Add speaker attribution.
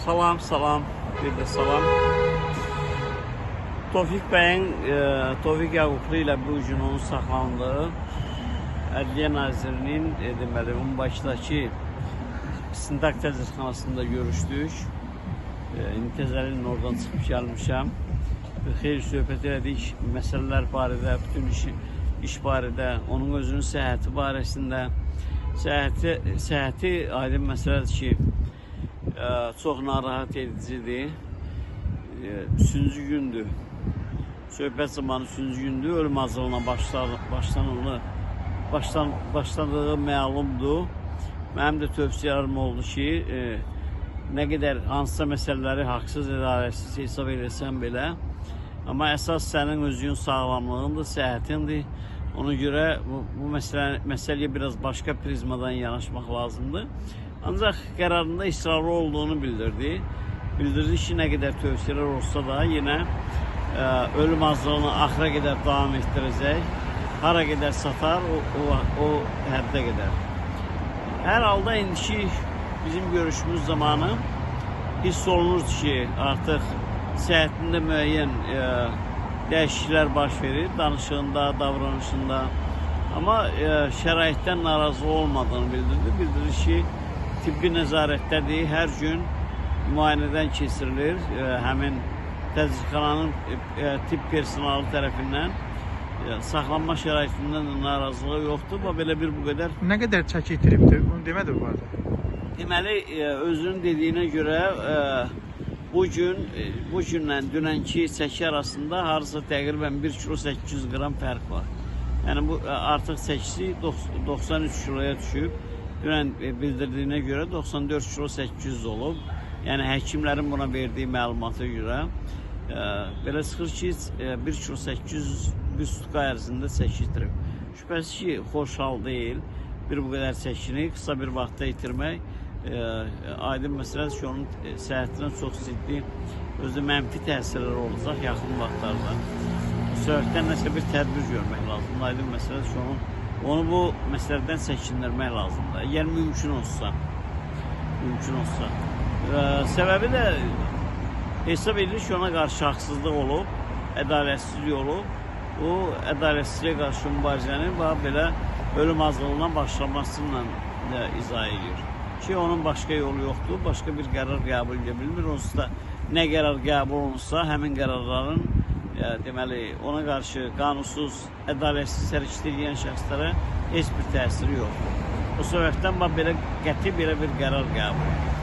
Speaker 1: Salam, salam, bir də salam. Tofiq bəyin, Tofiq Yaqublu ilə bu gün onun saxlandığı Ədliyyə Nazirinin deməli, Umbaşdakı İstintaq Təcridxanasında görüşdük. İntizarın oradan çıxıb gəlmişəm. Xeyli söhbət elədik məsələlər barədə, bütün iş barədə, onun özünün səhhəti barəsində. Səhhəti aydın məsələdir ki, çox narahat edicidir. Üçüncü gündür. Söhbət zamanı üçüncü gündür. Ölüm hazırlığına başladığı məlumdur. Mənim də tövsiyələrim oldu ki, nə qədər hansısa məsələləri haqsız, ədaletsiz hesab edirsən belə. Amma əsas sənin özünün sağlamlığındır, səhhətindir. Ona görə bu məsələyə biraz başqa prizmadan yanaşmaq lazımdır. Ancaq qərarında ısrarlı olduğunu bildirdi. Bildirdi ki, nə qədər tövsiyələr olsa da yenə ölüm hazırlığını axıra qədər davam etdirəcək. Hara qədər satar, o həddə qədər. Hər halda indiki bizim görüşümüz zamanı hiss olunur ki, artıq səhhətində müəyyən dəyişikliklər baş verir, danışığında, davranışında. Amma şəraitdən narazı olmadığını bildirdi. Bildirir ki, tibbi nəzarətdədir, hər gün müayinədən keçirilir. Həmin təcridxananın tibb personalı tərəfindən saxlanma şəraitindən də narazılığı yoxdur. Belə bu qədər.
Speaker 2: Nə qədər çəki itiribdir? Bunu demədi bu arada.
Speaker 1: Deməli, özünün dediyinə görə bu günlə dünənki çəki arasında harasa təqribən 1 kilo 800 qram fərq var. Yəni bu artıq çəkisi 93 kiloya düşüb. Dünən bildirdiyinə görə 94 kilo 800 olub. Yəni həkimlərin buna verdiyi məlumata görə belə çıxır ki, 1 kilo 800 bir sutka ərzində çəki itirib. Şübhəsiz ki, xoş hal deyil. Bu qədər çəkini qısa bir vaxtda itirmək aydın məsələdir ki, onun səhhətinə çox ciddi özü mənfi təsirlər olacaq yaxın vaxtlarda. Bu səbəbdən nəsə bir tədbir görmək lazımdır. Aydın məsələdir ki, onu bu məsələdən çəkindirmək lazımdır. Əgər mümkün olsa. Səbəbi də hesab edilir ki, ona qarşı haqsızlıq olub, ədalətsizlik olub. O ədalətsizliyə qarşı mübarizəni belə ölüm hazırlığına başlamasıyla izah edir. Ki, onun başqa yolu yoxdur, başqa bir qərar qəbul edə bilmir. Onsuz da nə qərar qəbul olunsa, həmin qərarların deməli, ona qarşı qanunsuz, ədalətsiz hərəkət edən şəxslərə heç bir təsiri yoxdur. O səbəbdən belə qəti bir qərar qəbul edir.